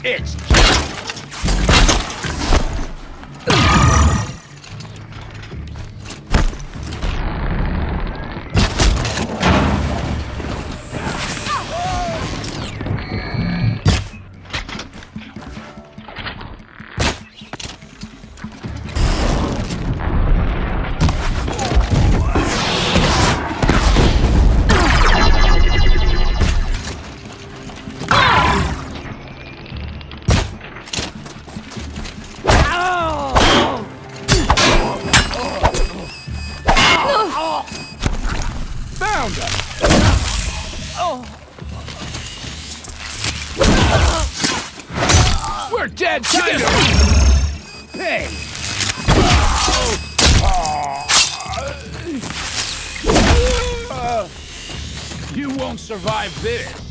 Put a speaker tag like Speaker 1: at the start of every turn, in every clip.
Speaker 1: It's found us! We're dead, Tiger! Hey! You won't survive this!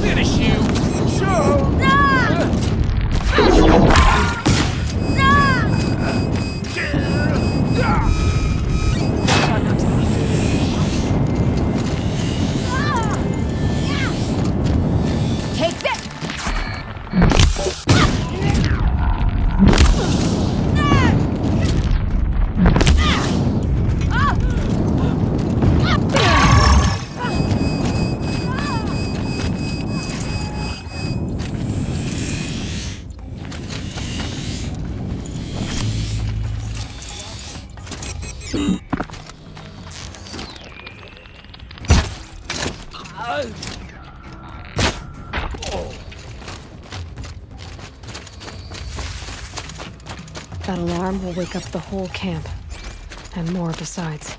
Speaker 1: Finish you!
Speaker 2: Take this!
Speaker 3: That alarm will wake up the whole camp. And more besides.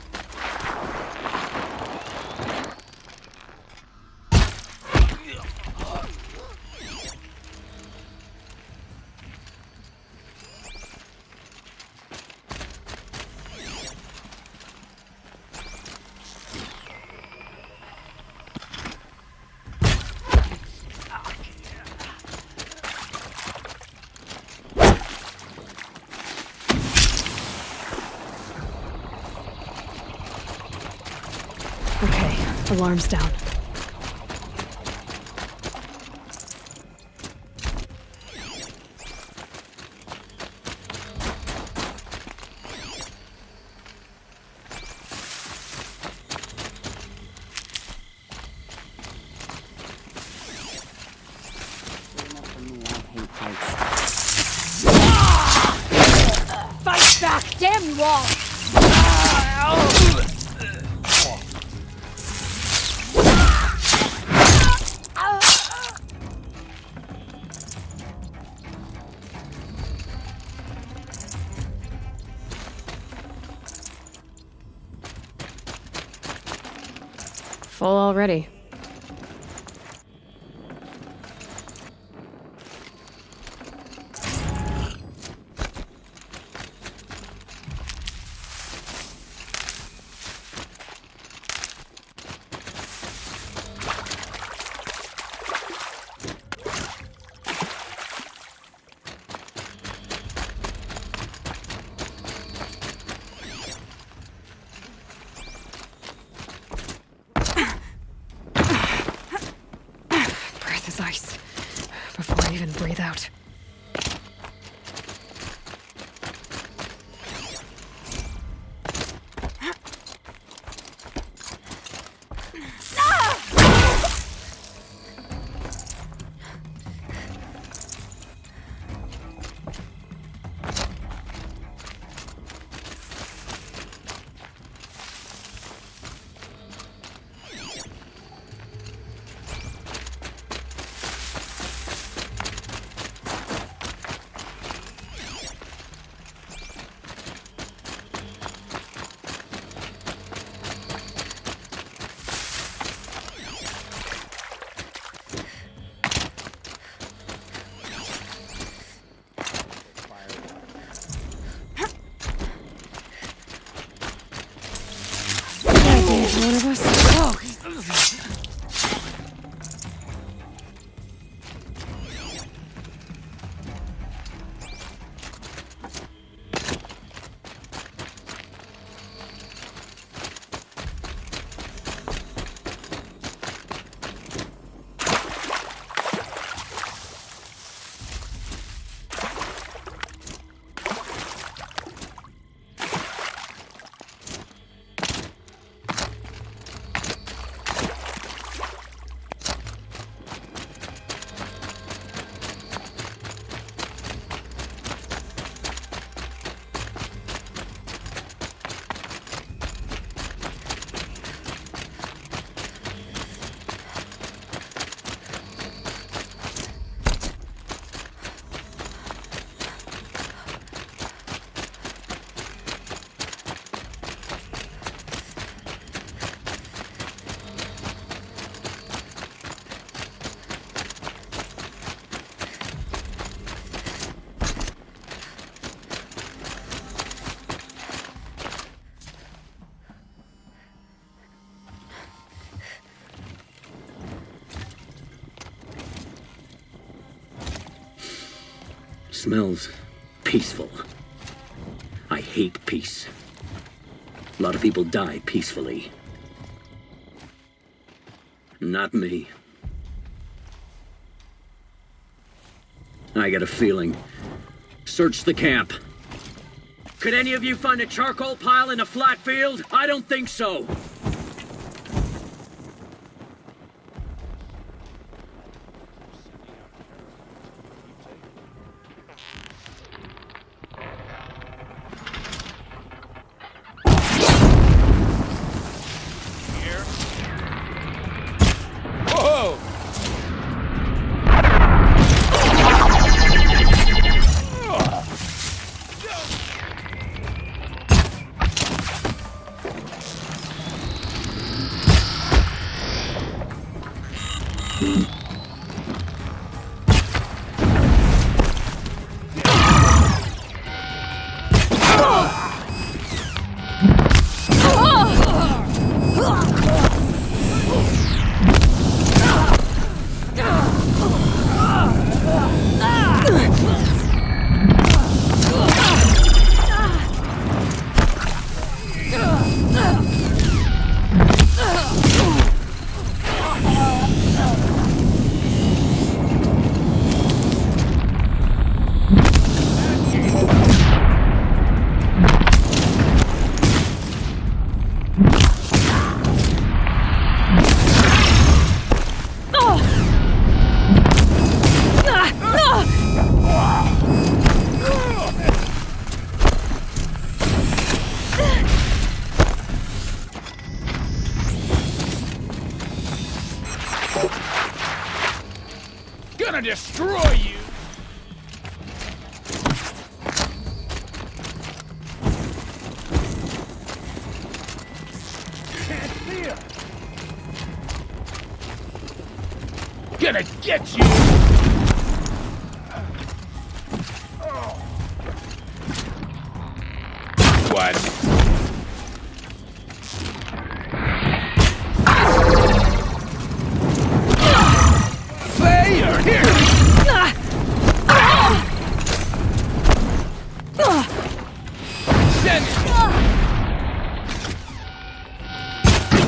Speaker 3: Okay, alarm's down.
Speaker 2: Fight back! Damn you all!
Speaker 3: Full already. Breath is ice. Before I even breathe out.
Speaker 4: smells peaceful. I hate peace. A lot of people die peacefully. Not me. I got a feeling. Search the camp. Could any of you find a charcoal pile in a flat field? I don't think so.
Speaker 1: Whoa! Gonna destroy you! Can't see him! Gonna get you! What? Player, here! Send it!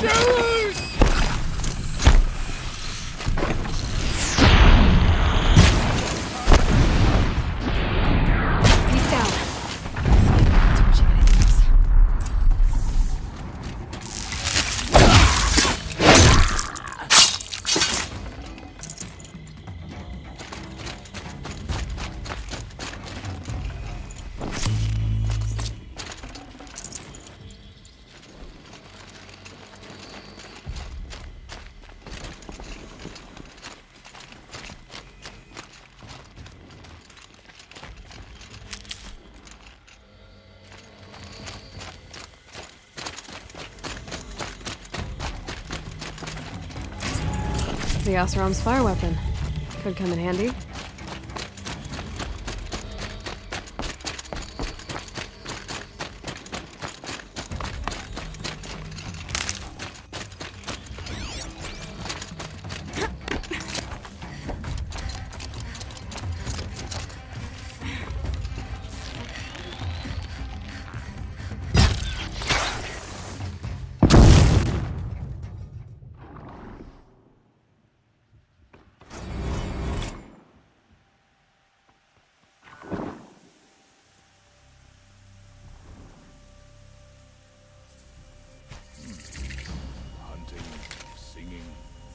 Speaker 1: Shoot!
Speaker 3: He's down. Switching enemies. The Oseram's fire weapon. Could come in handy.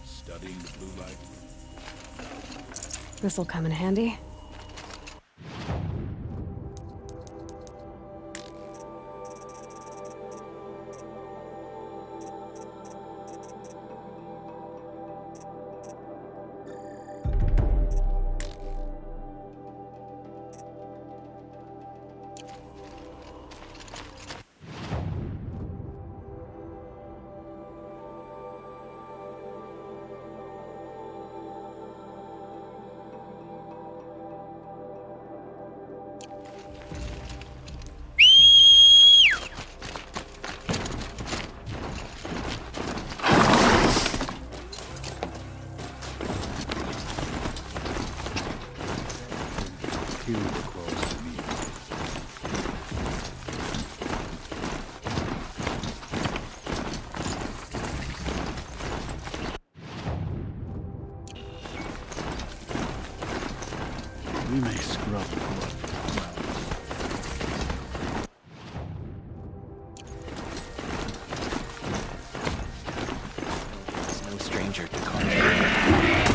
Speaker 1: Studying the blue light.
Speaker 3: This'll come in handy.
Speaker 1: kill the claws for me. We may scrub the blood from the ground.
Speaker 5: He's no stranger to caution.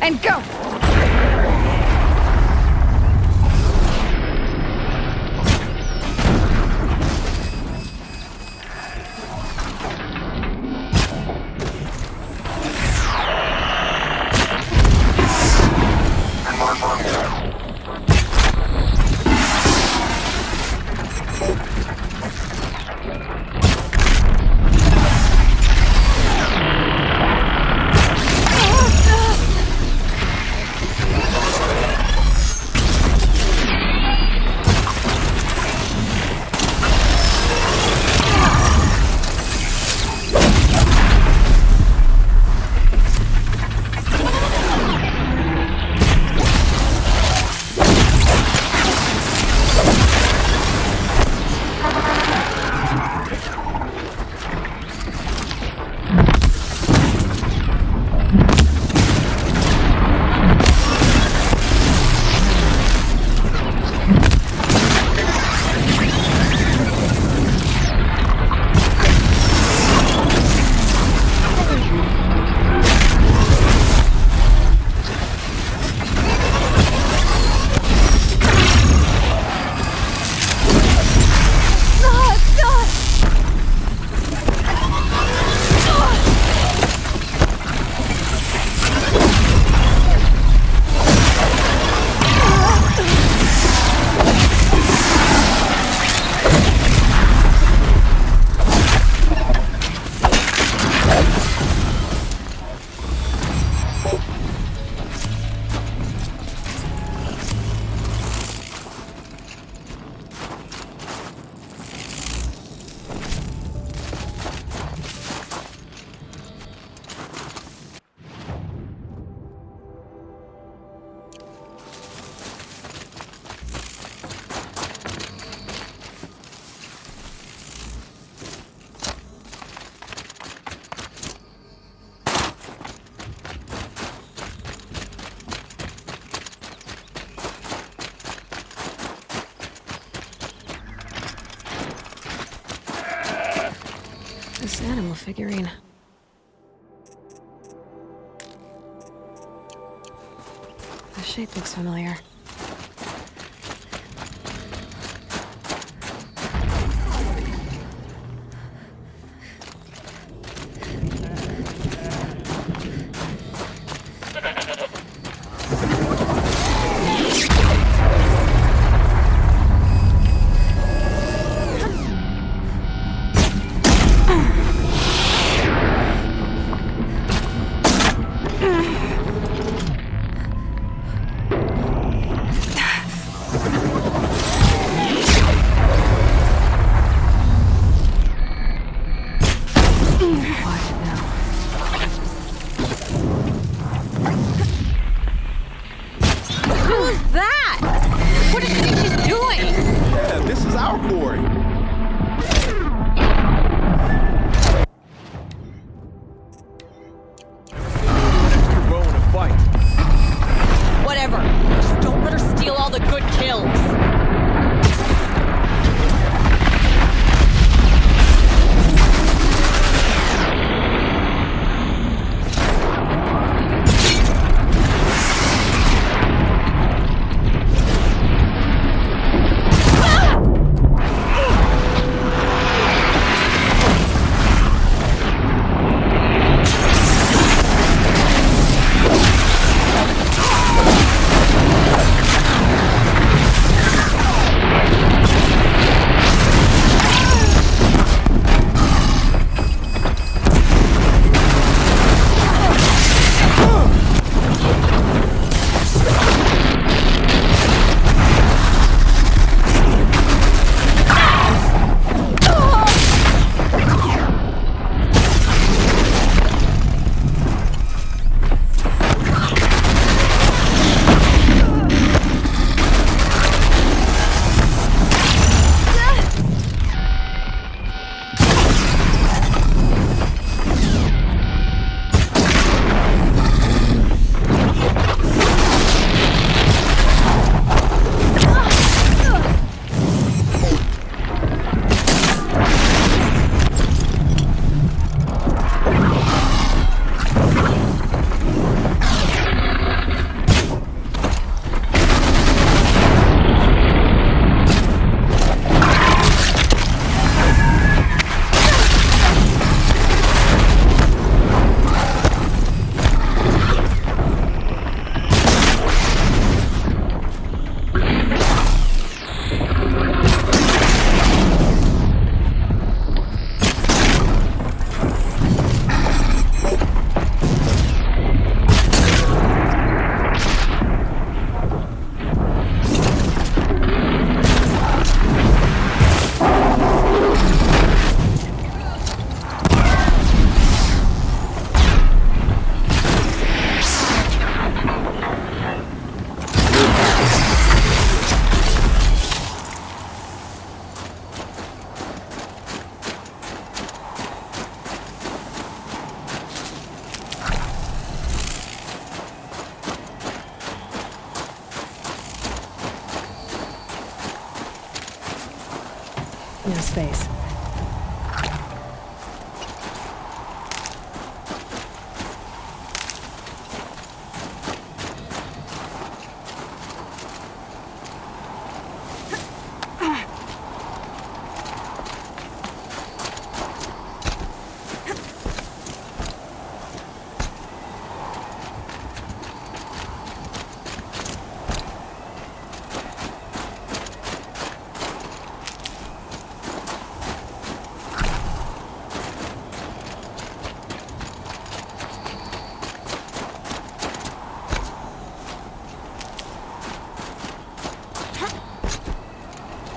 Speaker 2: And go!
Speaker 3: animal figurine. The shape looks familiar. No space.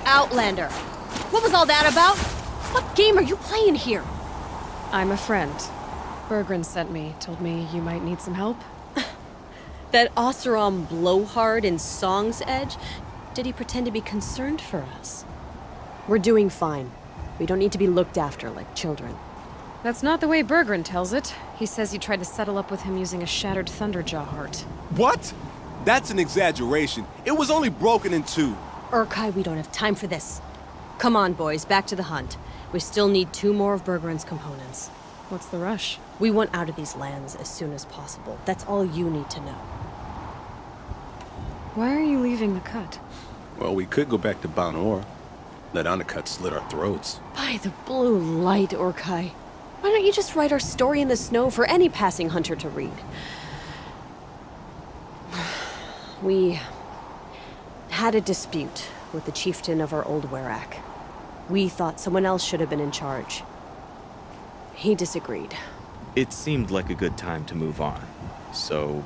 Speaker 2: Outlander. What was all that about? What game are you playing here?
Speaker 3: I'm a friend. Bergren sent me, told me you might need some help.
Speaker 2: That Oseram blowhard in Song's Edge? Did he pretend to be concerned for us? We're doing fine. We don't need to be looked after like children.
Speaker 3: That's not the way Bergren tells it. He says you tried to settle up with him using a shattered Thunderjaw heart.
Speaker 6: What? That's an exaggeration. It was only broken in two.
Speaker 2: Urkai, we don't have time for this. Come on, boys, back to the hunt. We still need 2 more of Bergeron's components.
Speaker 3: What's the rush?
Speaker 2: We want out of these lands as soon as possible. That's all you need to know.
Speaker 3: Why are you leaving the cut?
Speaker 6: Well, we could go back to Banor. Let Undercut slit our throats.
Speaker 2: By the blue light, Orkai. Why don't you just write our story in the snow for any passing hunter to read? We had a dispute with the chieftain of our old Werak. We thought someone else should have been in charge. He disagreed.
Speaker 5: It seemed like a good time to move on, so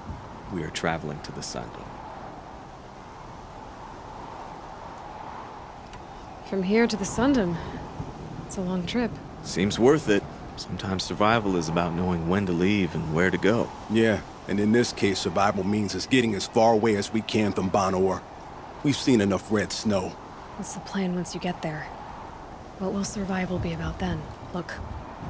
Speaker 5: we are traveling to the Sundom.
Speaker 3: From here to the Sundom. It's a long trip.
Speaker 5: Seems worth it. Sometimes survival is about knowing when to leave and where to go.
Speaker 6: Yeah, and in this case, survival means us getting as far away as we can from Banor. We've seen enough red snow.
Speaker 3: What's the plan once you get there? What will survival be about then?
Speaker 2: Look,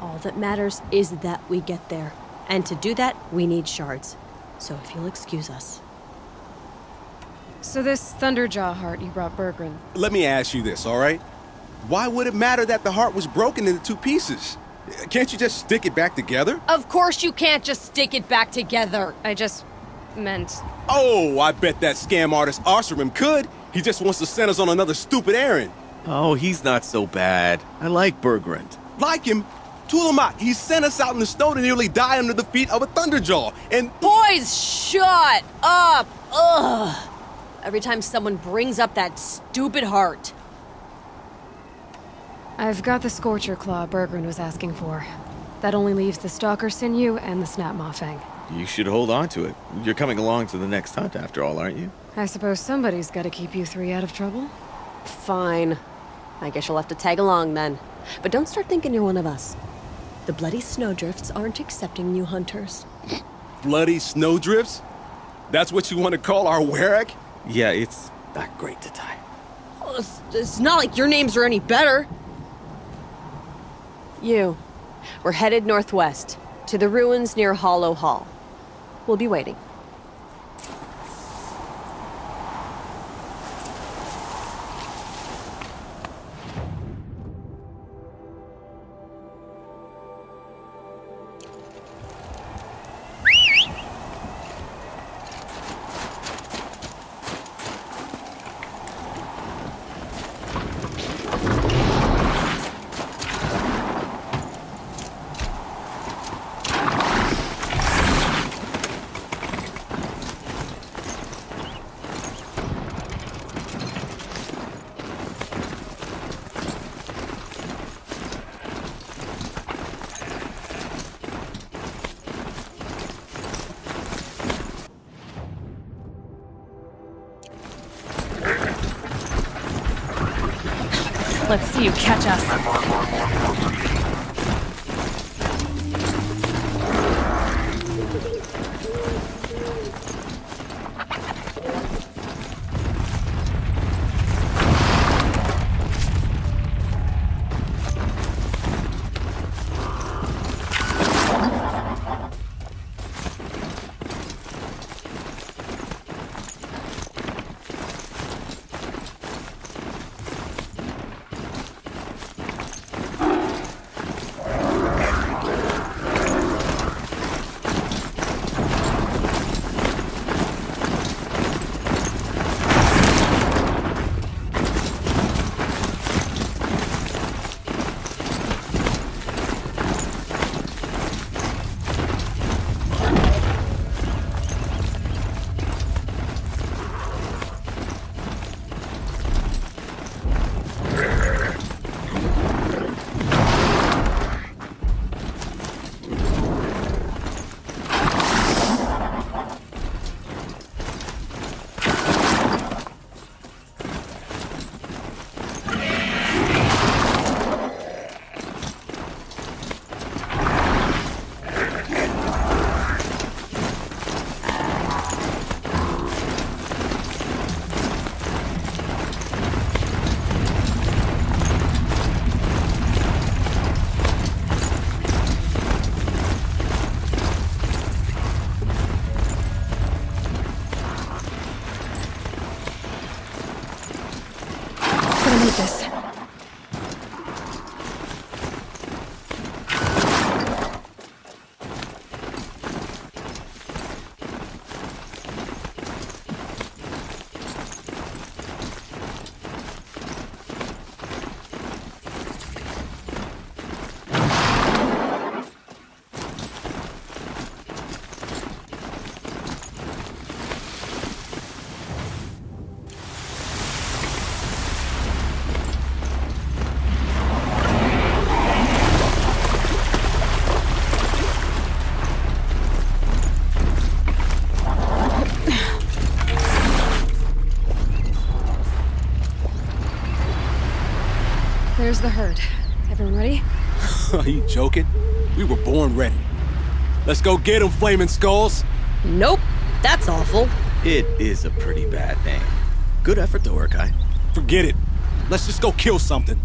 Speaker 2: all that matters is that we get there. And to do that, we need shards. So if you'll excuse us.
Speaker 3: So this Thunderjaw heart you brought Bergeron.
Speaker 6: Let me ask you this, all right? Why would it matter that the heart was broken into 2 pieces? Can't you just stick it back together?
Speaker 2: Of course you can't just stick it back together.
Speaker 3: I just meant...
Speaker 6: Oh, I bet that scam artist Arsarim could. He just wants to send us on another stupid errand.
Speaker 5: Oh, he's not so bad. I like Bergeron.
Speaker 6: Like him? Tulamat, he sent us out in the snow to nearly die under the feet of a Thunderjaw, and...
Speaker 2: Boys, shut up! Ugh! Every time someone brings up that stupid heart.
Speaker 3: I've got the Scorcher Claw Bergeron was asking for. That only leaves the Stalker Sinew and the Snapmaw Fang.
Speaker 5: You should hold on to it. You're coming along to the next hunt after all, aren't you?
Speaker 3: I suppose somebody's gotta keep you 3 out of trouble.
Speaker 2: Fine. I guess you'll have to tag along then. But don't start thinking you're one of us. The bloody snowdrifts aren't accepting new hunters.
Speaker 6: Bloody snowdrifts? That's what you want to call our Werak?
Speaker 5: Yeah, it's not great to tie.
Speaker 2: Oh, it's not like your names are any better. We're headed northwest, to the ruins near Hollow Hall. We'll be waiting.
Speaker 3: Let's see you catch us. There's the herd. Everyone ready?
Speaker 6: Are you joking? We were born ready. Let's go get 'em, flaming skulls!
Speaker 2: Nope. That's awful.
Speaker 5: It is a pretty bad name. Good effort though, Urkai.
Speaker 6: Forget it. Let's just go kill something.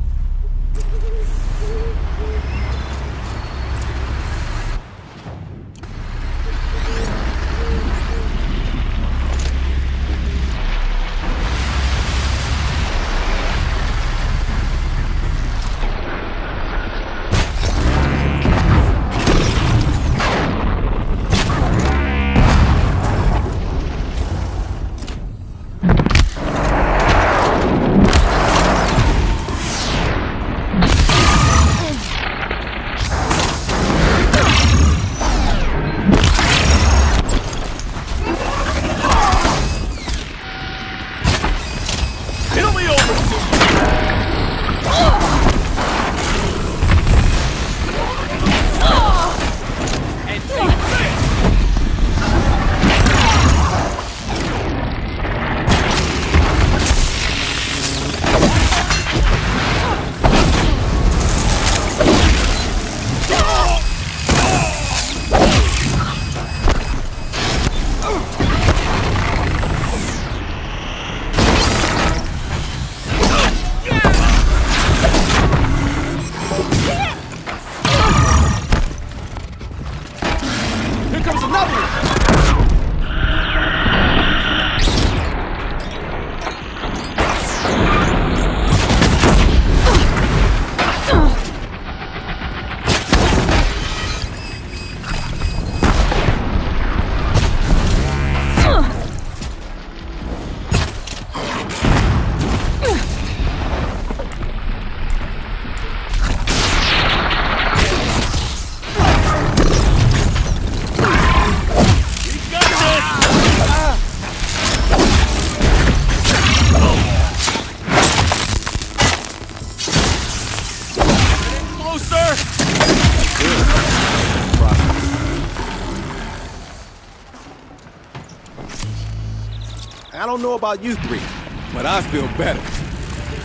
Speaker 6: I don't know about you three, but I feel better.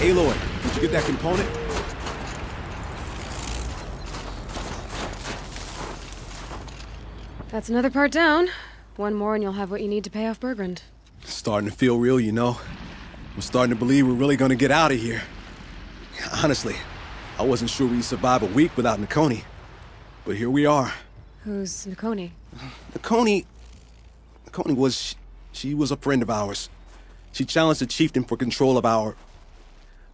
Speaker 6: Aloy, did you get that component?
Speaker 3: That's another part down. One more and you'll have what you need to pay off Bergrand.
Speaker 6: Starting to feel real, you know. I'm starting to believe we're really gonna get out of here. Honestly, I wasn't sure we'd survive a week without Nakoni. But here we are.
Speaker 3: Who's Nakoni?
Speaker 6: Nakoni was... She was a friend of ours. She challenged the chieftain for control of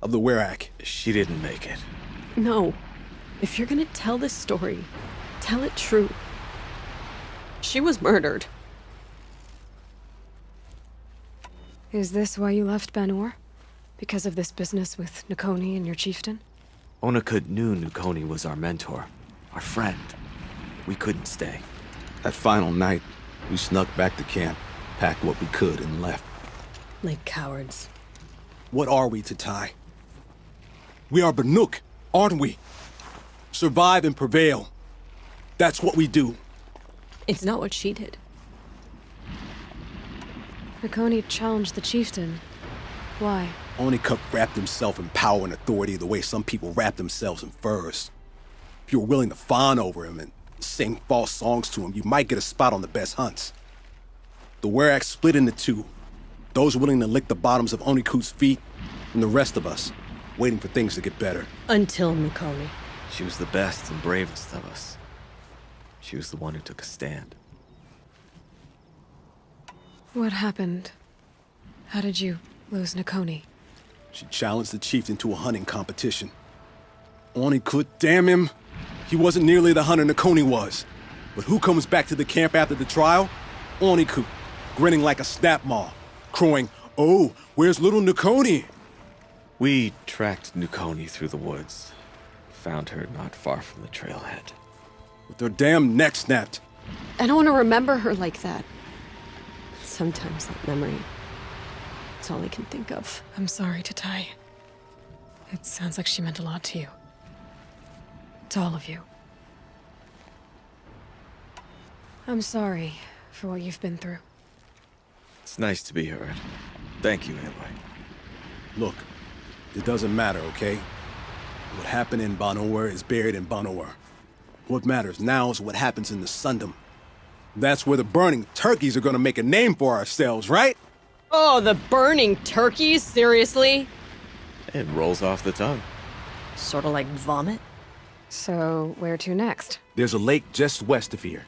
Speaker 6: the Werak.
Speaker 5: She didn't make it.
Speaker 2: No. If you're gonna tell this story, tell it true. She was murdered.
Speaker 3: Is this why you left Banur? Because of this business with Nakoni and your chieftain?
Speaker 5: Onakut knew Nakoni was our mentor, our friend. We couldn't stay.
Speaker 6: That final night, we snuck back to camp, packed what we could, and left.
Speaker 2: Like cowards.
Speaker 6: What are we to Ty? We are Banuk, aren't we? Survive and prevail. That's what we do.
Speaker 2: It's not what she did.
Speaker 3: Nakoni challenged the chieftain. Why?
Speaker 6: Onikup wrapped himself in power and authority the way some people wrap themselves in furs. If you're willing to fawn over him and sing false songs to him, you might get a spot on the best hunts. The Werak split into two. Those willing to lick the bottoms of Onikut's feet, and the rest of us, waiting for things to get better.
Speaker 2: Until Nakoni.
Speaker 5: She was the best and bravest of us. She was the one who took a stand.
Speaker 3: What happened? How did you lose Nakoni?
Speaker 6: She challenged the chieftain to a hunting competition. Onikut, damn him! He wasn't nearly the hunter Nakoni was. But who comes back to the camp after the trial? Onikut, grinning like a snap maw, crowing, "Oh, where's little Nakoni?"
Speaker 5: We tracked Nakoni through the woods. Found her not far from the trailhead.
Speaker 6: With their damn neck snapped.
Speaker 2: I don't want to remember her like that. Sometimes that memory, it's all I can think of.
Speaker 3: I'm sorry to Ty. It sounds like she meant a lot to you. To all of you. I'm sorry for what you've been through.
Speaker 5: It's nice to be heard. Thank you, Aloy.
Speaker 6: Look, it doesn't matter, okay? What happened in Banor is buried in Banor. What matters now is what happens in the Sundom. That's where the burning turkeys are gonna make a name for ourselves, right?
Speaker 2: Oh, the burning turkeys? Seriously?
Speaker 5: It rolls off the tongue.
Speaker 2: Sort of like vomit?
Speaker 3: So, where to next?
Speaker 7: There's a lake just west of here.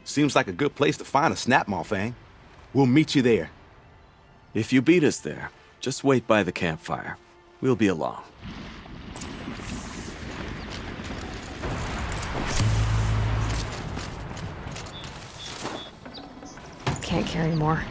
Speaker 7: Seems like a good place to find a snapmaw fang. We'll meet you there.
Speaker 5: If you beat us there, just wait by the campfire. We'll be along.
Speaker 3: Can't carry more.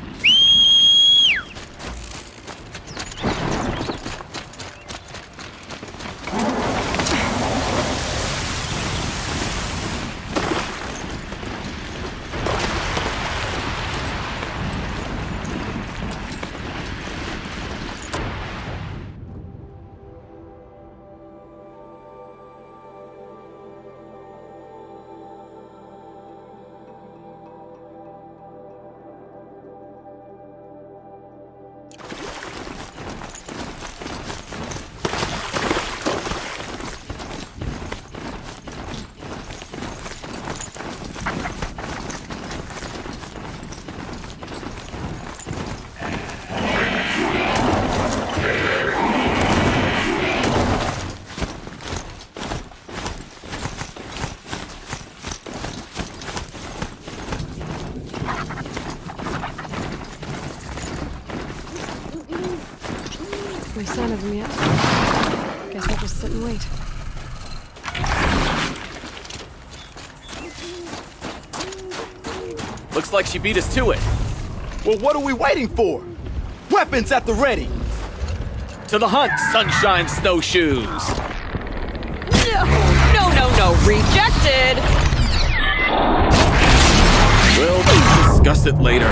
Speaker 3: No sign of them yet. Guess I'll just sit and wait.
Speaker 5: Looks like she beat us to it.
Speaker 7: Well, what are we waiting for? Weapons at the ready!
Speaker 5: To the hunt, sunshine snowshoes!
Speaker 2: No, rejected!
Speaker 5: We'll discuss it later.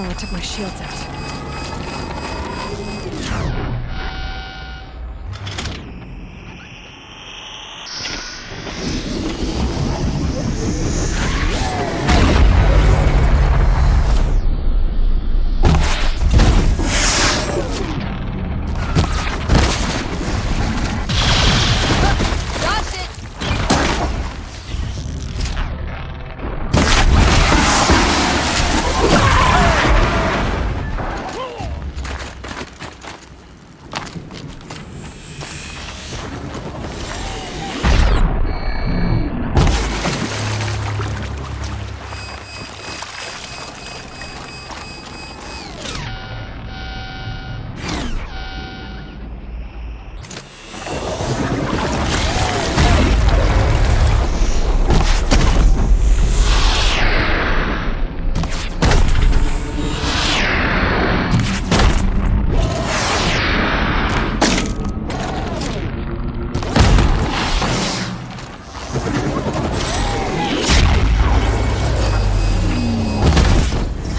Speaker 3: Oh, I took my shields out.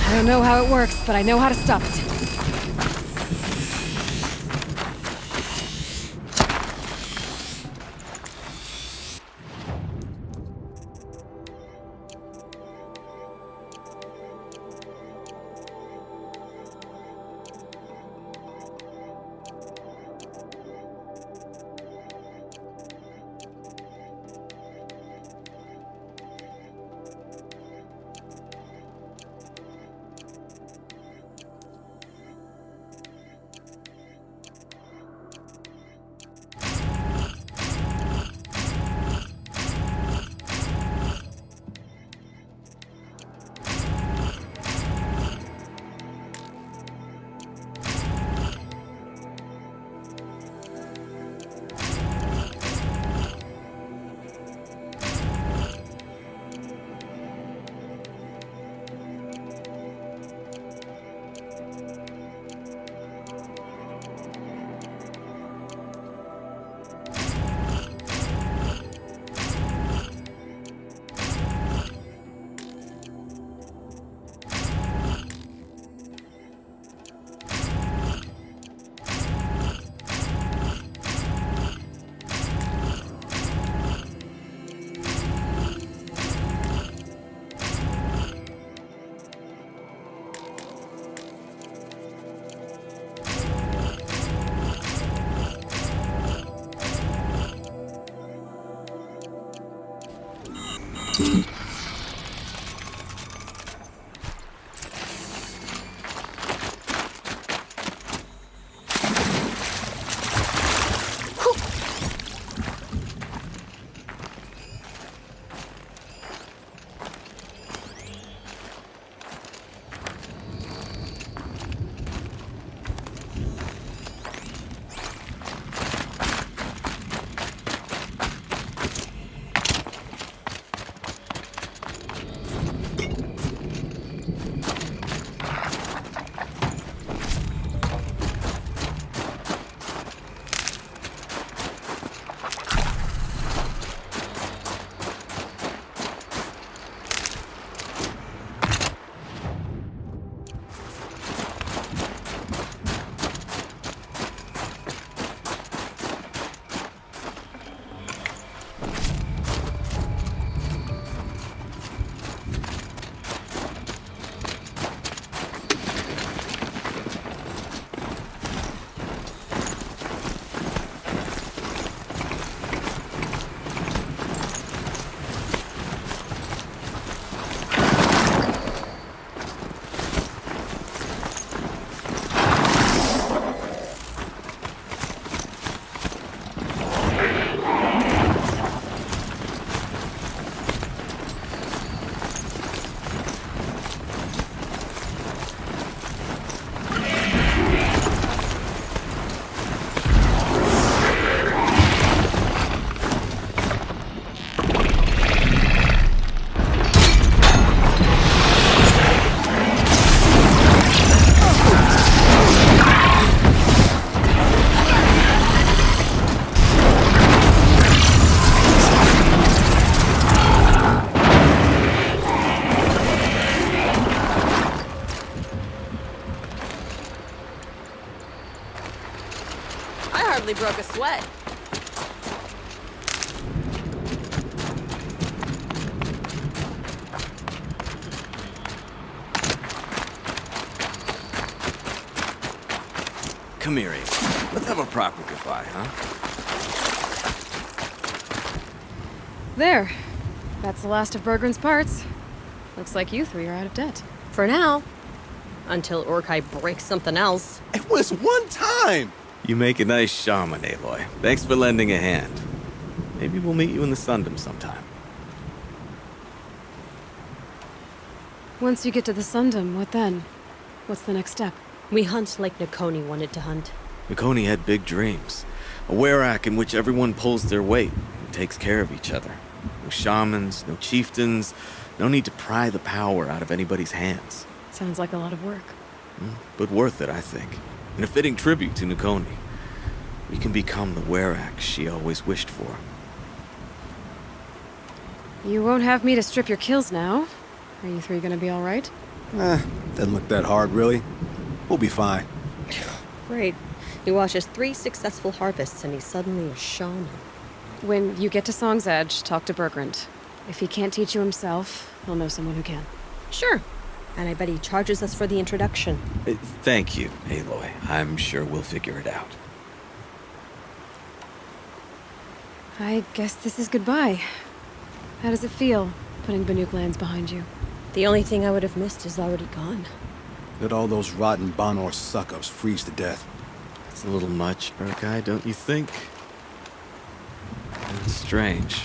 Speaker 3: I don't know how it works, but I know how to stop it.
Speaker 2: hardly broke a sweat.
Speaker 5: Come here, Ava. Let's have a proper goodbye, huh?
Speaker 3: There. That's the last of Bergren's parts. Looks like you three are out of debt.
Speaker 2: For now. Until Orkai breaks something else.
Speaker 6: It was one time!
Speaker 5: You make a nice shaman, Aloy. Thanks for lending a hand. Maybe we'll meet you in the Sundom sometime.
Speaker 3: Once you get to the Sundom, what then? What's the next step?
Speaker 2: We hunt like Nakoni wanted to hunt.
Speaker 5: Mikoni had big dreams. A werak in which everyone pulls their weight and takes care of each other. No shamans, no chieftains, no need to pry the power out of anybody's hands.
Speaker 3: Sounds like a lot of work.
Speaker 5: But worth it, I think. And a fitting tribute to Nakoni. We can become the werak she always wished for.
Speaker 3: You won't have me to strip your kills now. Are you three gonna be alright?
Speaker 6: Doesn't look that hard, really. We'll be fine.
Speaker 2: Great. He watches 3 successful harvests and he's suddenly a shaman.
Speaker 3: When you get to Song's Edge, talk to Bergrand. If he can't teach you himself, he'll know someone who can.
Speaker 2: Sure. And I bet he charges us for the introduction.
Speaker 5: Thank you, Aloy. I'm sure we'll figure it out.
Speaker 3: I guess this is goodbye. How does it feel, putting Banuk lands behind you?
Speaker 2: The only thing I would have missed is already gone.
Speaker 6: Let all those rotten Banor suck-ups freeze to death.
Speaker 5: It's a little much, Urkai, don't you think? It's strange.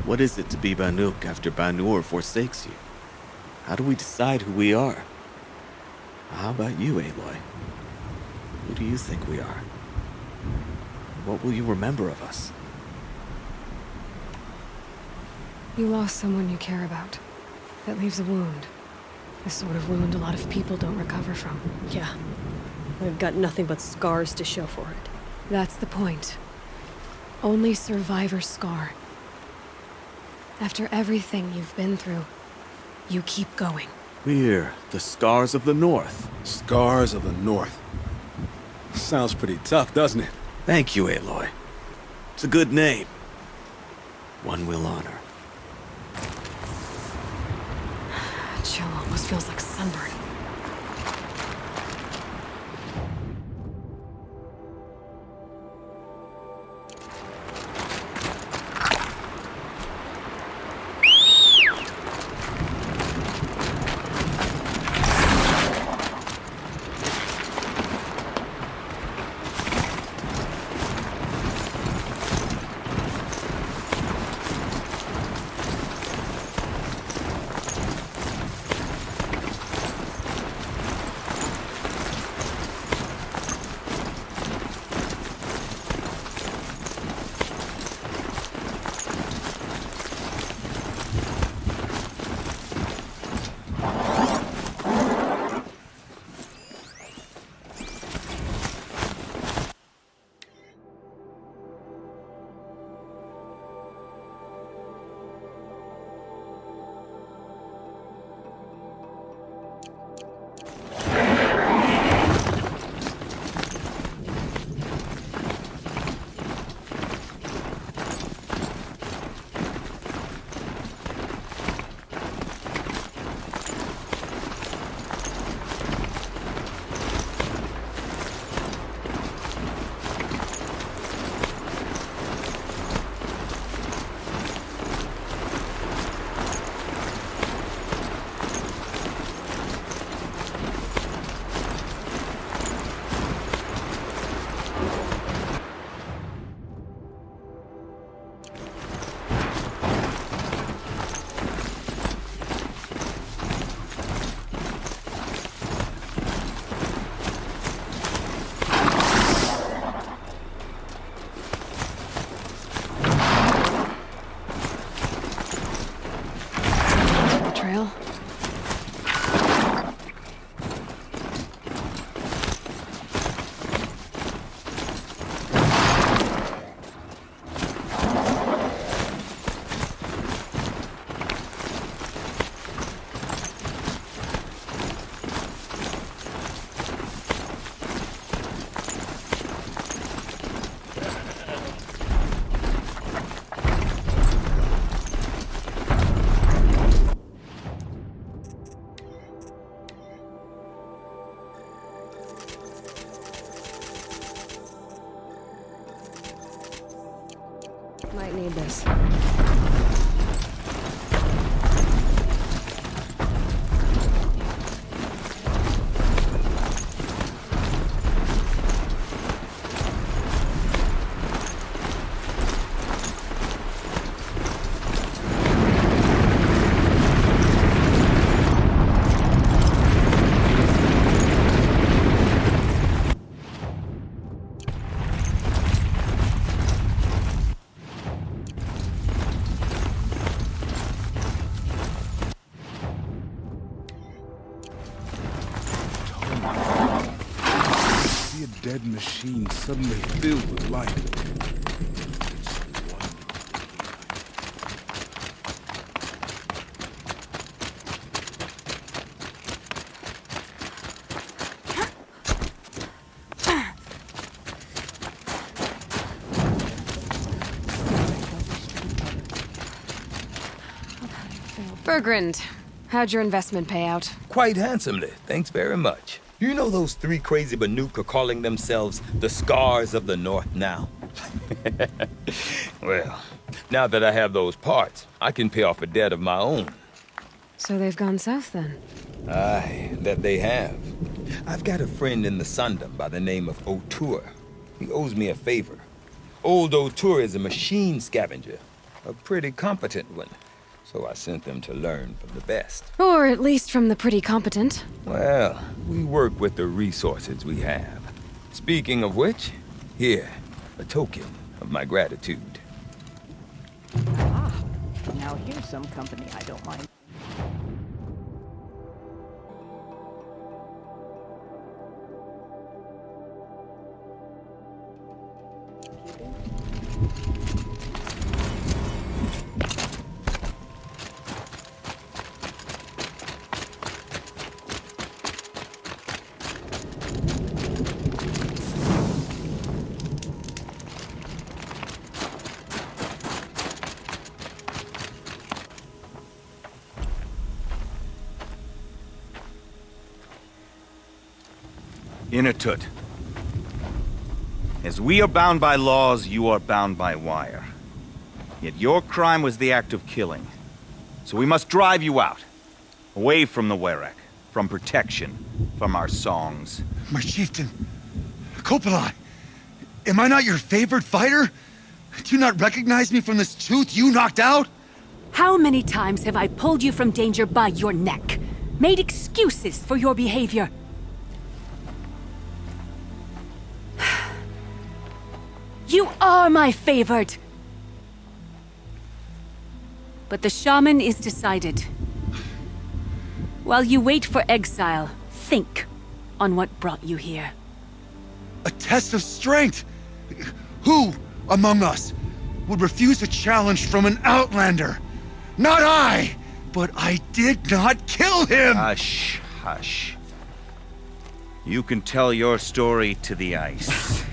Speaker 5: What is it to be Banuk after Banur forsakes you? How do we decide who we are? How about you, Aloy? Who do you think we are? What will you remember of us?
Speaker 3: You lost someone you care about. That leaves a wound. The sort of wound a lot of people don't recover from.
Speaker 2: Yeah. I've got nothing but scars to show for it.
Speaker 3: That's the point. Only survivor's scar. After everything you've been through, you keep going.
Speaker 5: We're the Scars of the North.
Speaker 6: Scars of the North. Sounds pretty tough, doesn't it?
Speaker 5: Thank you, Aloy. It's a good name. One we'll honor.
Speaker 3: Chill almost feels like sunburn. Might need this.
Speaker 1: See a dead machine suddenly filled with life.
Speaker 3: Bergrand, how'd your investment pay out?
Speaker 8: Quite handsomely, thanks very much. You know those three crazy Banuk are calling themselves the Scars of the North now? Well, now that I have those parts, I can pay off a debt of my own.
Speaker 3: So they've gone south then?
Speaker 8: Aye, that they have. I've got a friend in the Sundom by the name of O'Toole. He owes me a favor. Old O'Toole is a machine scavenger, a pretty competent one. So I sent them to learn from the best.
Speaker 3: Or at least from the pretty competent.
Speaker 8: Well, we work with the resources we have. Speaking of which, here, a token of my gratitude.
Speaker 9: Ah, now here's some company I don't mind.
Speaker 10: Inatut. As we are bound by laws, you are bound by wire. Yet your crime was the act of killing. So we must drive you out. Away from the Werek. From protection. From our songs.
Speaker 11: My chieftain, Kopalai, am I not your favorite fighter? Do you not recognize me from this tooth you knocked out?
Speaker 12: How many times have I pulled you from danger by your neck? Made excuses for your behavior? You are my favorite! But the shaman is decided. While you wait for exile, think on what brought you here.
Speaker 11: A test of strength! Who among us would refuse a challenge from an outlander? Not I! But I did not kill him!
Speaker 10: Hush, hush. You can tell your story to the ice.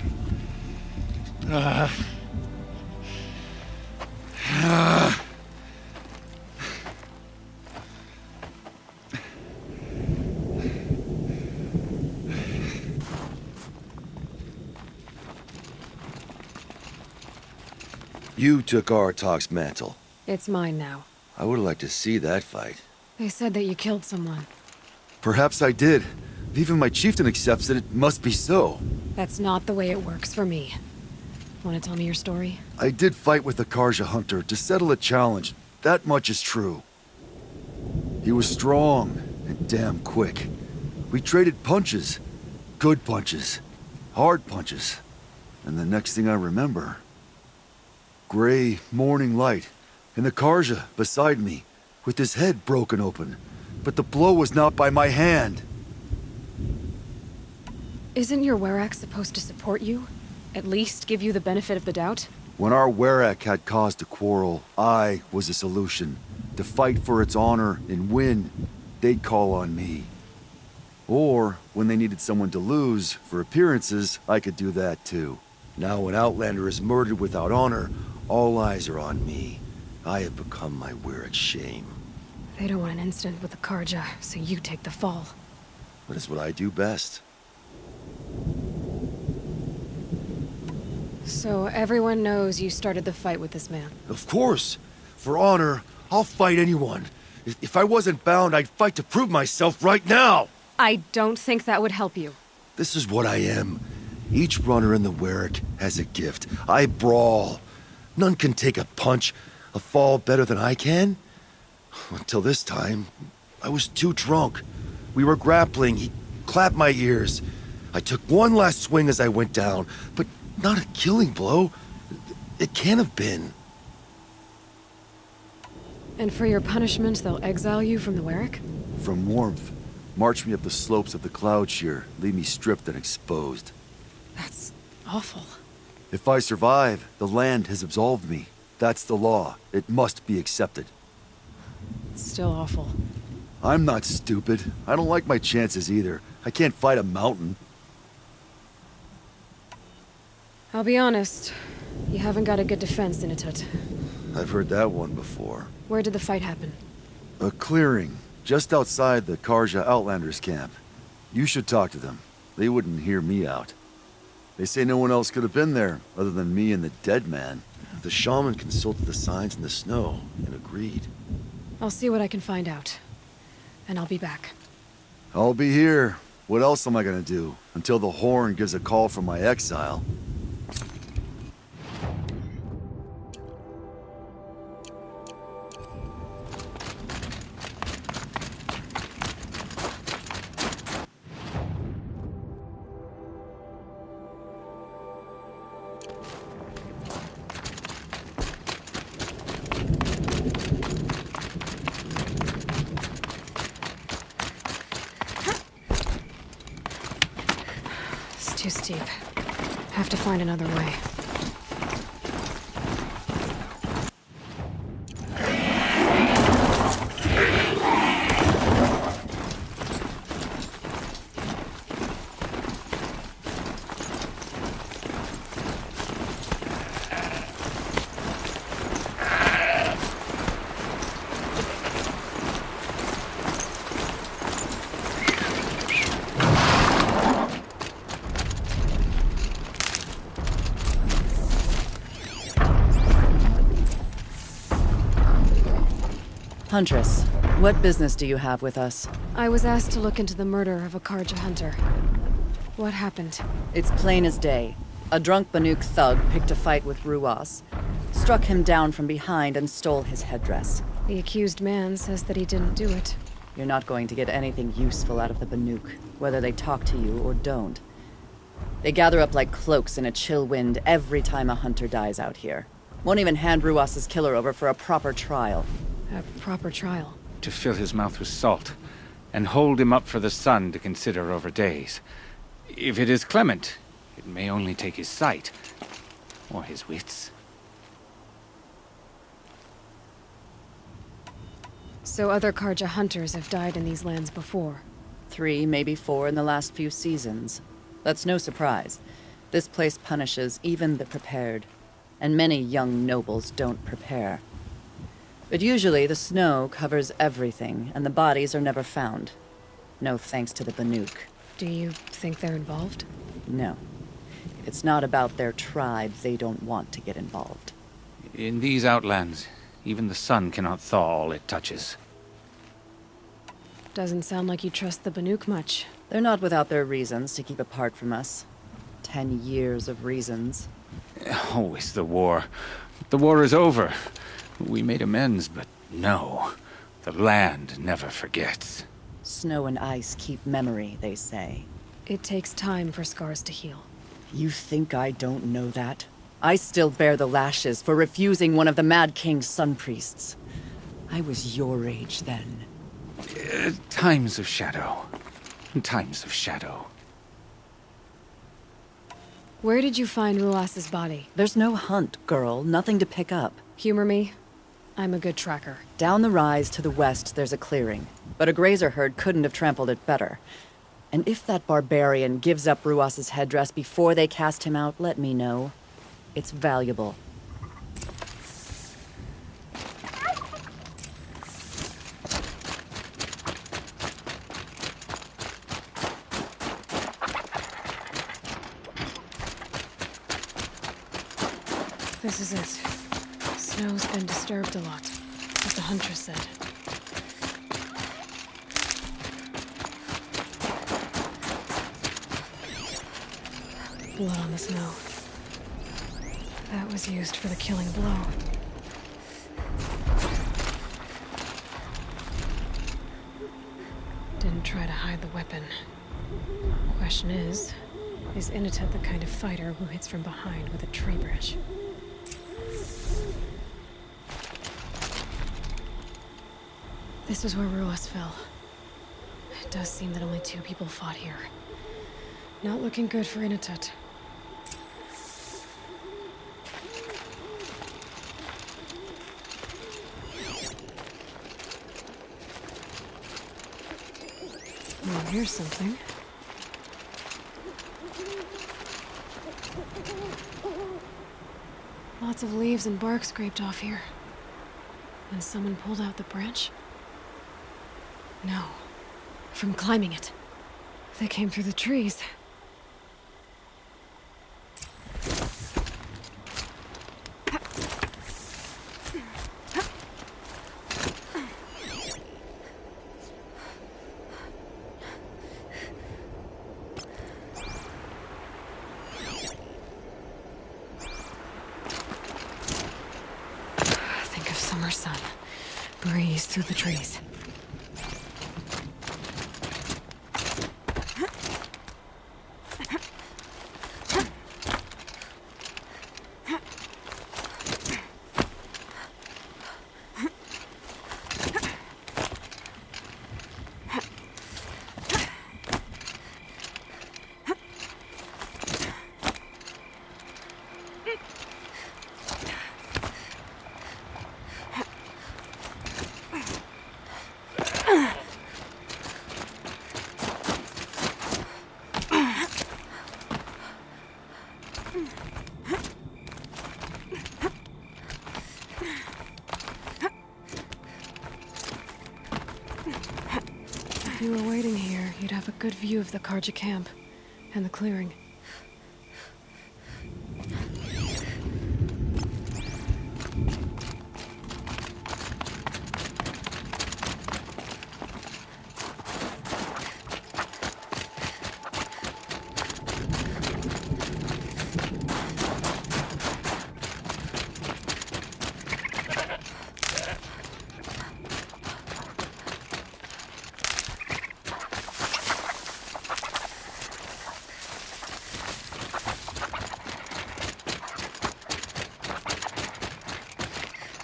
Speaker 13: You took Aratak's mantle.
Speaker 3: It's mine now.
Speaker 13: I would like to see that fight.
Speaker 3: They said that you killed someone.
Speaker 13: Perhaps I did. If even my chieftain accepts it, it must be so.
Speaker 3: That's not the way it works for me. Want to tell me your story?
Speaker 13: I did fight with the Karja hunter to settle a challenge. That much is true. He was strong and damn quick. We traded punches. Good punches. Hard punches. And the next thing I remember... gray morning light, and the Karja beside me, with his head broken open. But the blow was not by my hand.
Speaker 3: Isn't your Werek supposed to support you? At least give you the benefit of the doubt?
Speaker 13: When our Werek had cause to quarrel, I was a solution. To fight for its honor and win, they'd call on me. Or, when they needed someone to lose, for appearances, I could do that too. Now an Outlander is murdered without honor, all eyes are on me. I have become my Werek's shame.
Speaker 3: They don't want an incident with the Karja, so you take the fall.
Speaker 13: That is what I do best.
Speaker 3: So everyone knows you started the fight with this man.
Speaker 13: Of course. For honor, I'll fight anyone. If I wasn't bound, I'd fight to prove myself right now!
Speaker 3: I don't think that would help you.
Speaker 13: This is what I am. Each runner in the Werrick has a gift. I brawl. None can take a punch, a fall better than I can. Until this time, I was too drunk. We were grappling. He clapped my ears. I took one last swing as I went down, but not a killing blow. It can't have been.
Speaker 3: And for your punishment, they'll exile you from the Werrick?
Speaker 13: From warmth. March me up the slopes of the Cloud Shear, leave me stripped and exposed.
Speaker 3: That's awful.
Speaker 13: If I survive, the land has absolved me. That's the law. It must be accepted.
Speaker 3: It's still awful.
Speaker 13: I'm not stupid. I don't like my chances either. I can't fight a mountain.
Speaker 3: I'll be honest. You haven't got a good defense, Inatut.
Speaker 13: I've heard that one before.
Speaker 3: Where did the fight happen?
Speaker 13: A clearing, just outside the Karja Outlanders camp. You should talk to them. They wouldn't hear me out. They say no one else could have been there, other than me and the dead man. The shaman consulted the signs in the snow and agreed.
Speaker 3: I'll see what I can find out. And I'll be back.
Speaker 13: I'll be here. What else am I gonna do? Until the horn gives a call from my exile.
Speaker 3: Too steep. Have to find another way.
Speaker 14: Huntress, what business do you have with us?
Speaker 3: I was asked to look into the murder of a Karja hunter. What happened?
Speaker 14: It's plain as day. A drunk Banuk thug picked a fight with Ruas, struck him down from behind and stole his headdress.
Speaker 3: The accused man says that he didn't do it.
Speaker 14: You're not going to get anything useful out of the Banuk, whether they talk to you or don't. They gather up like cloaks in a chill wind every time a hunter dies out here. Won't even hand Ruas's killer over for a proper trial.
Speaker 3: A proper trial?
Speaker 15: To fill his mouth with salt, and hold him up for the sun to consider over days. If it is clement, it may only take his sight, or his wits.
Speaker 3: So other Karja hunters have died in these lands before?
Speaker 14: 3, maybe 4 in the last few seasons. That's no surprise. This place punishes even the prepared, and many young nobles don't prepare. But usually the snow covers everything, and the bodies are never found. No thanks to the Banuk.
Speaker 3: Do you think they're involved?
Speaker 14: No. It's not about their tribe. They don't want to get involved.
Speaker 15: In these outlands, even the sun cannot thaw all it touches.
Speaker 3: Doesn't sound like you trust the Banuk much.
Speaker 14: They're not without their reasons to keep apart from us. 10 years of reasons.
Speaker 15: Always the war. The war is over. We made amends, but no. The land never forgets.
Speaker 14: Snow and ice keep memory, they say.
Speaker 3: It takes time for scars to heal.
Speaker 14: You think I don't know that? I still bear the lashes for refusing one of the Mad King's sun priests. I was your age then.
Speaker 15: Times of shadow. Times of shadow.
Speaker 3: Where did you find Ruas's body?
Speaker 14: There's no hunt, girl. Nothing to pick up.
Speaker 3: Humor me. I'm a good tracker.
Speaker 14: Down the rise to the west, there's a clearing. But a grazer herd couldn't have trampled it better. And if that barbarian gives up Ruas's headdress before they cast him out, let me know. It's valuable.
Speaker 3: This is it. Snow's been disturbed a lot, as the Huntress said. Blood on the snow. That was used for the killing blow. Didn't try to hide the weapon. Question is Inatut the kind of fighter who hits from behind with a tree branch? This is where Ruas fell. It does seem that only 2 people fought here. Not looking good for Inatut. Oh, here's something. Lots of leaves and bark scraped off here. And someone pulled out the branch? No. From climbing it. They came through the trees. Think of summer sun. Breeze through the trees. If you were waiting here, you'd have a good view of the Karja camp and the clearing.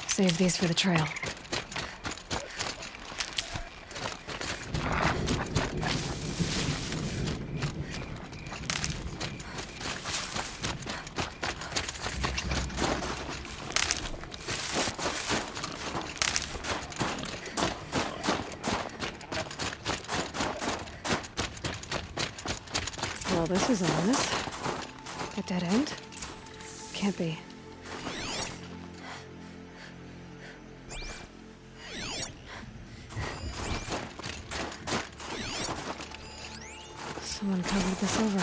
Speaker 3: Save these for the trail. Well, this is ominous. A dead end? Can't be. Someone covered this over.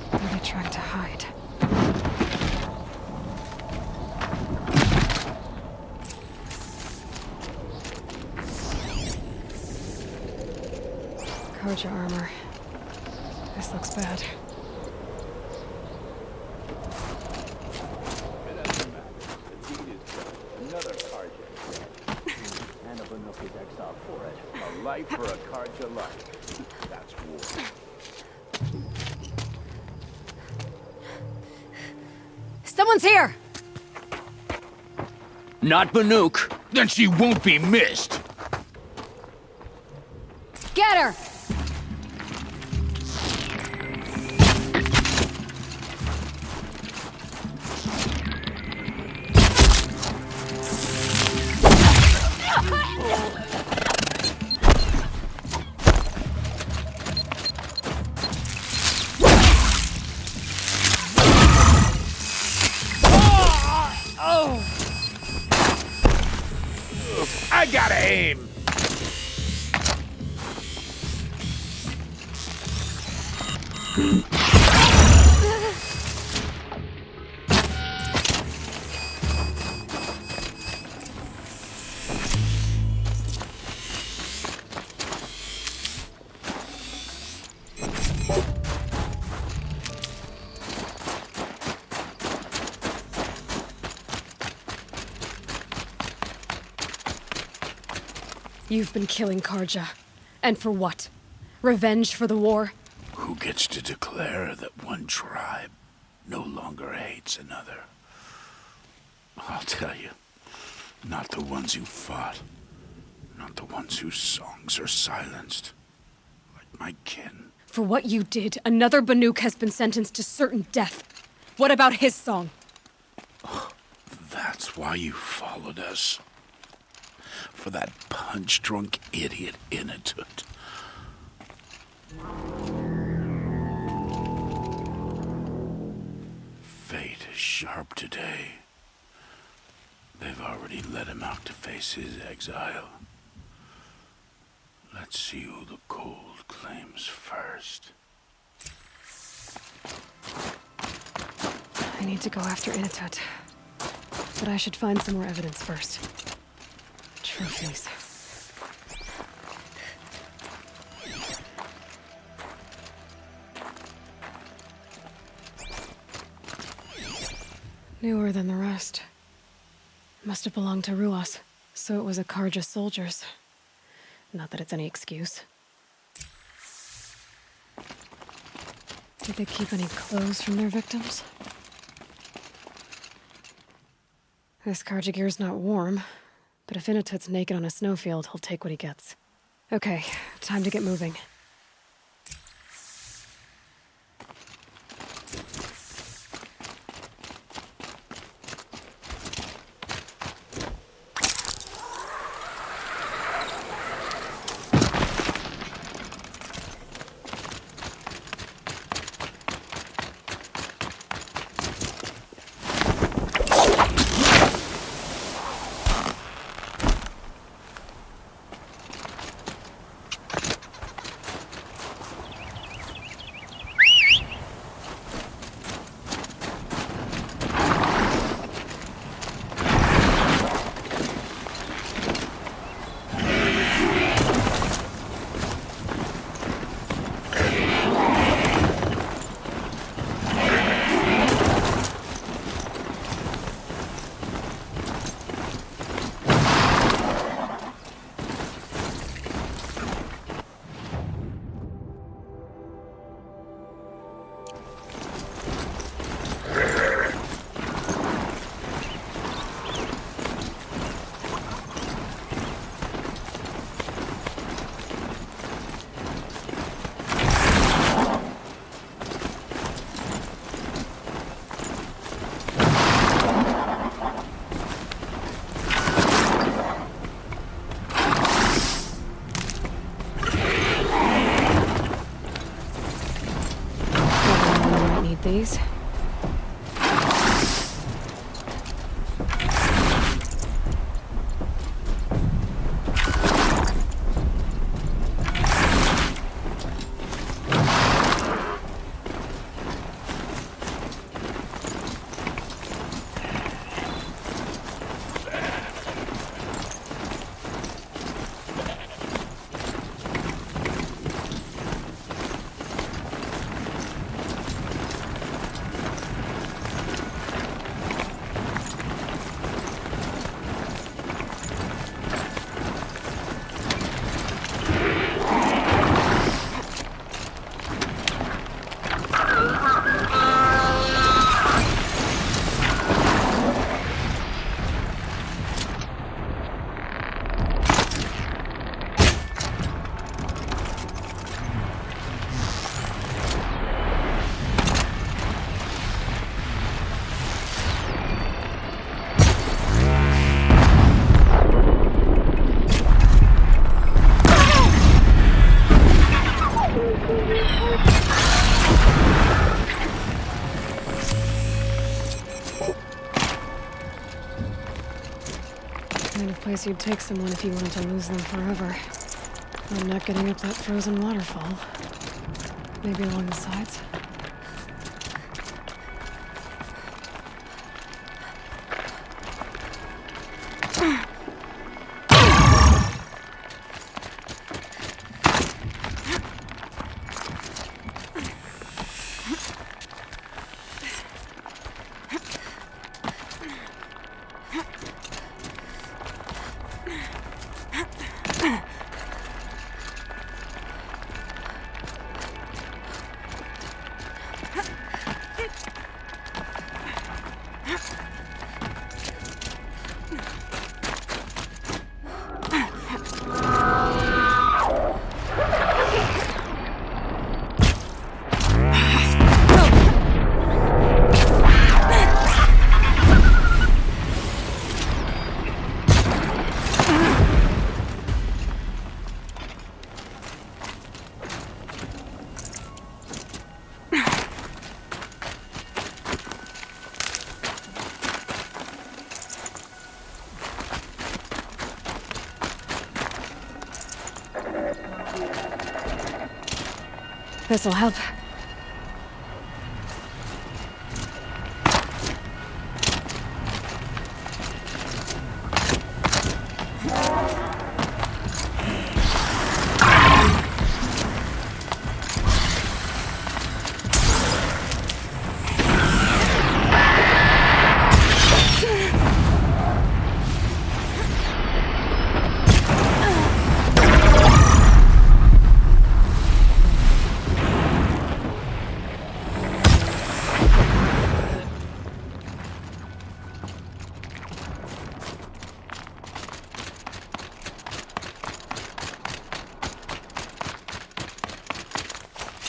Speaker 3: What are they trying to hide? Karja armor. This looks bad.
Speaker 16: Another Karja. And a Banuki's exile for it. A life for a Karja life. That's war.
Speaker 3: Someone's here!
Speaker 4: Not Banuk.
Speaker 16: Then she won't be missed.
Speaker 3: Get her!
Speaker 16: I gotta aim.
Speaker 3: You've been killing Karja. And for what? Revenge for the war?
Speaker 1: Who gets to declare that one tribe no longer hates another? I'll tell you, not the ones who fought, not the ones whose songs are silenced, like my kin.
Speaker 3: For what you did, another Banuk has been sentenced to certain death. What about his song?
Speaker 1: That's why you followed us. For that punch-drunk idiot Inatut. Fate is sharp today. They've already let him out to face his exile. Let's see who the cold claims first.
Speaker 3: I need to go after Inatut. But I should find some more evidence first. Trophies. Newer than the rest. Must have belonged to Ruas, so it was a Karja soldier's. Not that it's any excuse. Did they keep any clothes from their victims? This Karja gear's not warm, but if Inatut's naked on a snowfield, he'll take what he gets. Okay, time to get moving. These. Kind of place you'd take someone if you wanted to lose them forever. I'm not getting up that frozen waterfall. Maybe along the sides? This'll help.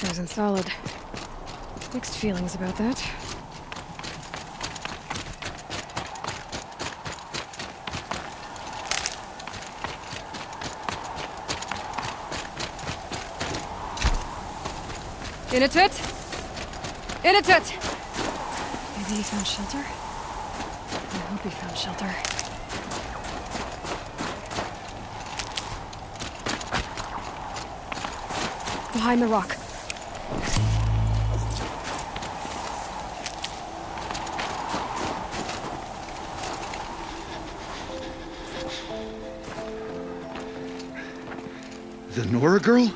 Speaker 3: Sure isn't solid. Mixed feelings about that. In it! In it! Maybe he found shelter? I hope he found shelter. Behind the rock.
Speaker 11: The Nora girl?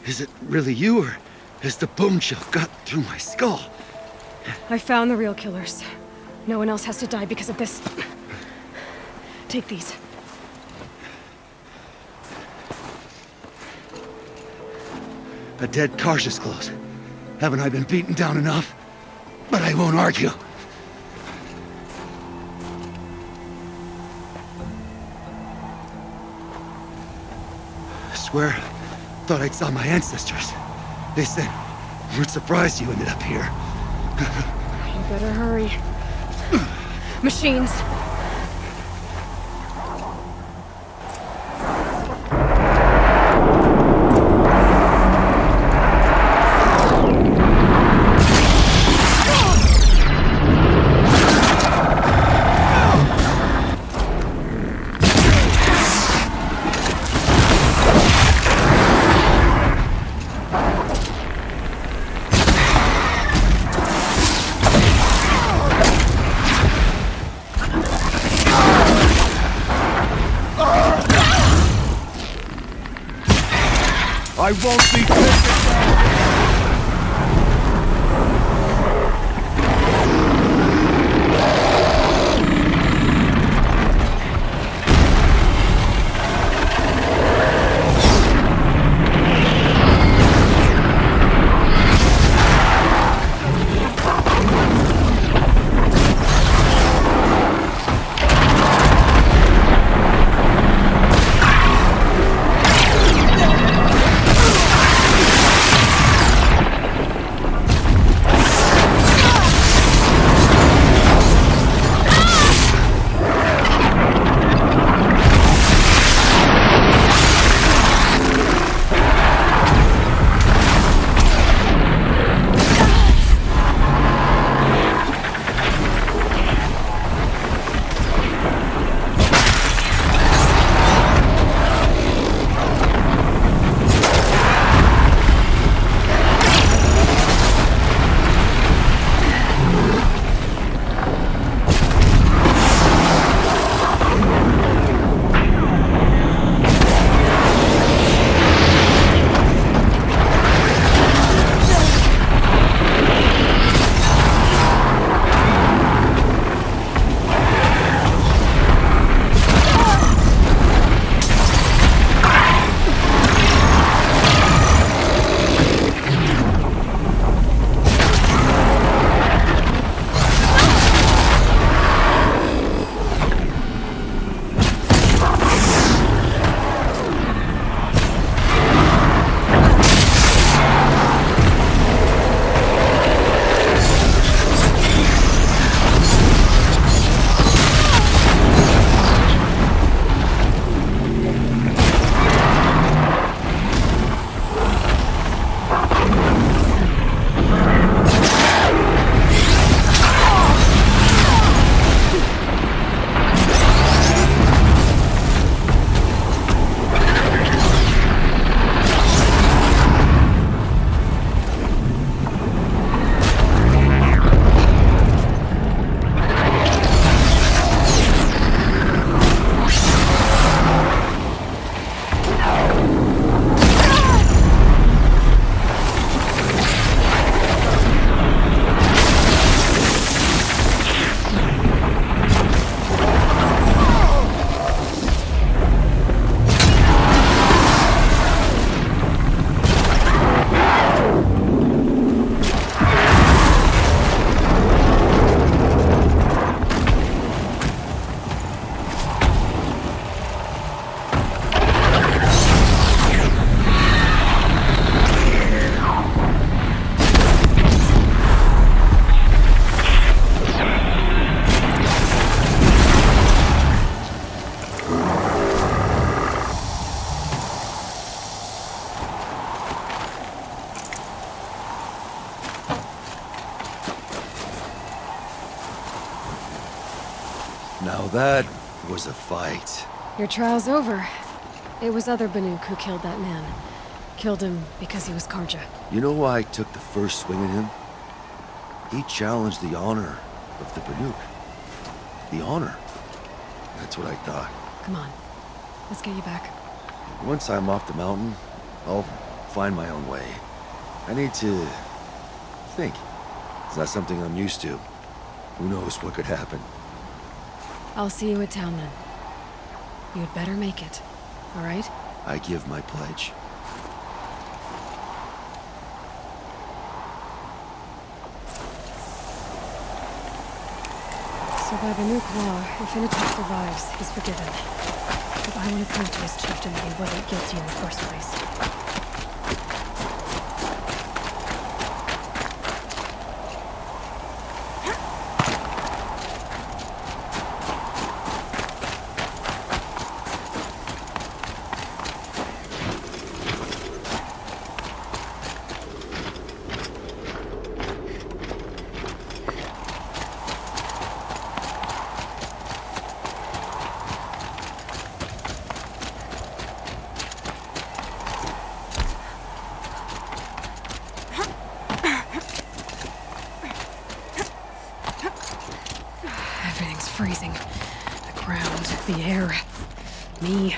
Speaker 11: Is it really you, or has the bone chill got through my skull?
Speaker 3: I found the real killers. No one else has to die because of this. Take these.
Speaker 11: A dead Karja's close. Haven't I been beaten down enough? But I won't argue. I swear, thought I'd saw my ancestors. They said, we're surprised you ended up here.
Speaker 3: You better hurry. Machines.
Speaker 11: I won't be taken.
Speaker 13: Now that was a fight.
Speaker 3: Your trial's over. It was other Banuk who killed that man. Killed him because he was Karja.
Speaker 13: You know why I took the first swing at him? He challenged the honor of the Banuk. The honor. That's what I thought.
Speaker 3: Come on. Let's get you back.
Speaker 13: Once I'm off the mountain, I'll find my own way. I need to think. It's not something I'm used to. Who knows what could happen?
Speaker 3: I'll see you at town then. You'd better make it. All right?
Speaker 13: I give my pledge.
Speaker 3: So by the new law, if Initus survives, he's forgiven. But I want to prove to his chieftain that he wasn't guilty in the first place. Everything's freezing. The ground, the air, me.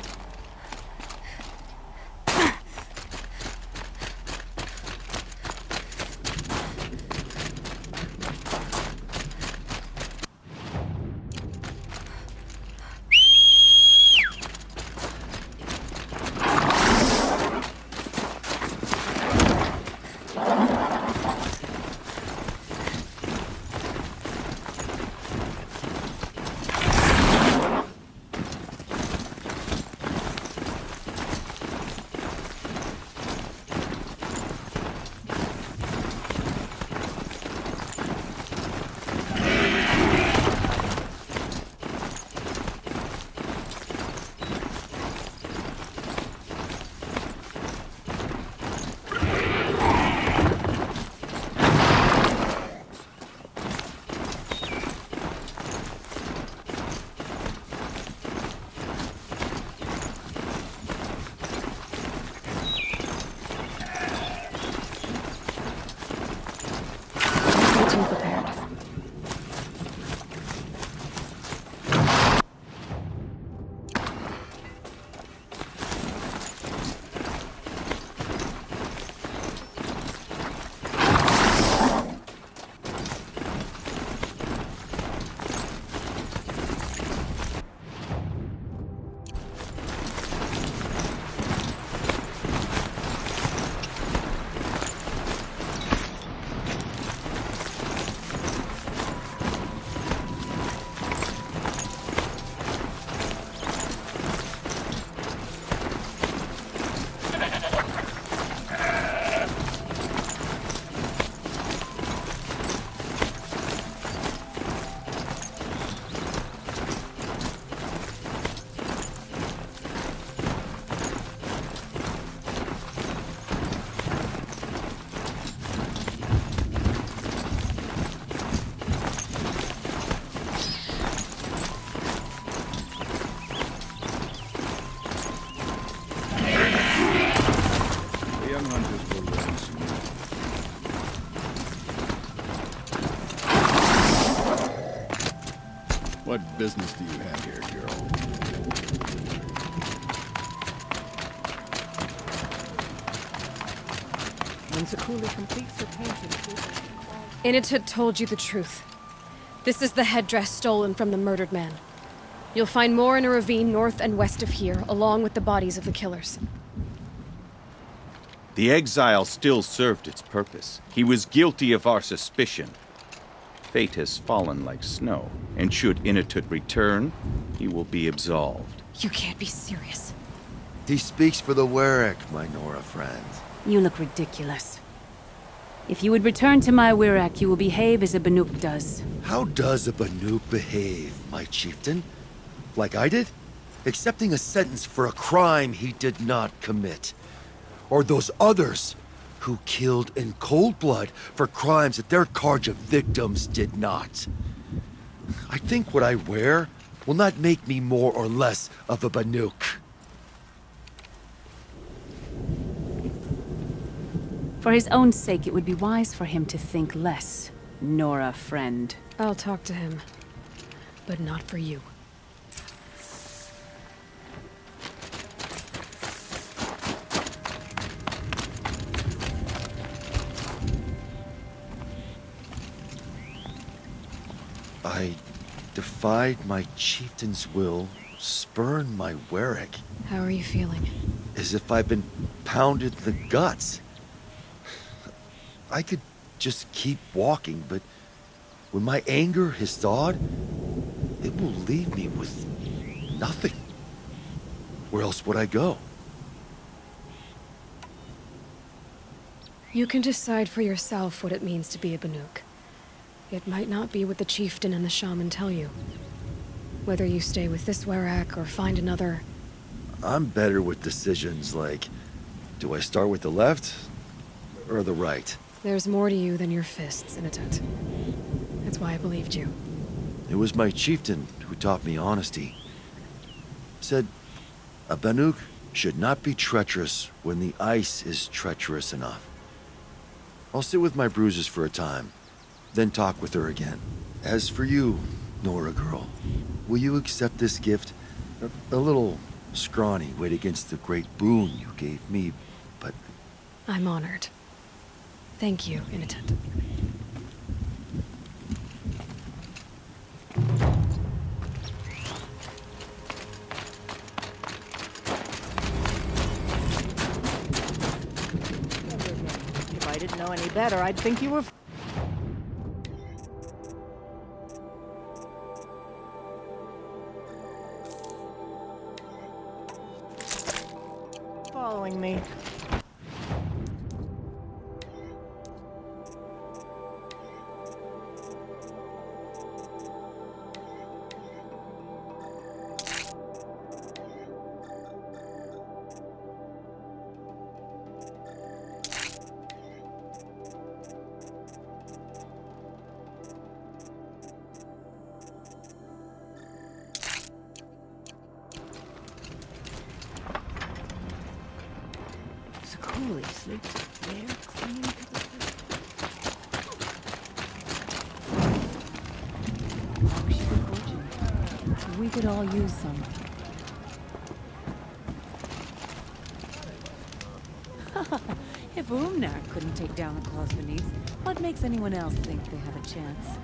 Speaker 17: What business do you have here, girl?
Speaker 9: When Sakuli completes her painting,
Speaker 3: Initut told you the truth. This is the headdress stolen from the murdered man. You'll find more in a ravine north and west of here, along with the bodies of the killers.
Speaker 10: The exile still served its purpose. He was guilty of our suspicion. Fate has fallen like snow, and should Initut return, he will be absolved.
Speaker 3: You can't be serious.
Speaker 13: He speaks for the Warwick, my Nora friend.
Speaker 12: You look ridiculous. If you would return to my Wirrak, you will behave as a Banuk does.
Speaker 13: How does a Banuk behave, my chieftain? Like I did? Accepting a sentence for a crime he did not commit. Or those others who killed in cold blood for crimes that their Karja victims did not. I think what I wear will not make me more or less of a Banuk.
Speaker 12: For his own sake, it would be wise for him to think less, Nora, friend.
Speaker 3: I'll talk to him. But not for you.
Speaker 13: I defied my chieftain's will, spurned my Warwick.
Speaker 3: How are you feeling?
Speaker 13: As if I've been pounded in the guts. I could just keep walking, but when my anger has thawed, it will leave me with nothing. Where else would I go?
Speaker 3: You can decide for yourself what it means to be a Banuk. It might not be what the chieftain and the shaman tell you. Whether you stay with this Werak or find another...
Speaker 13: I'm better with decisions like, do I start with the left or the right?
Speaker 3: There's more to you than your fists, Inatet. That's why I believed you.
Speaker 13: It was my chieftain who taught me honesty. Said, a Banuk should not be treacherous when the ice is treacherous enough. I'll sit with my bruises for a time, then talk with her again. As for you, Nora girl, will you accept this gift? A little scrawny weighed against the great boon you gave me, but...
Speaker 3: I'm honored. Thank you, Inatet.
Speaker 9: If I didn't know any better, I'd think you were... following me.
Speaker 12: Coolly sleeps there, clinging to the Oh, she's a fortune. We could all use some. If Umnar couldn't take down the claws beneath, what makes anyone else think they have a chance?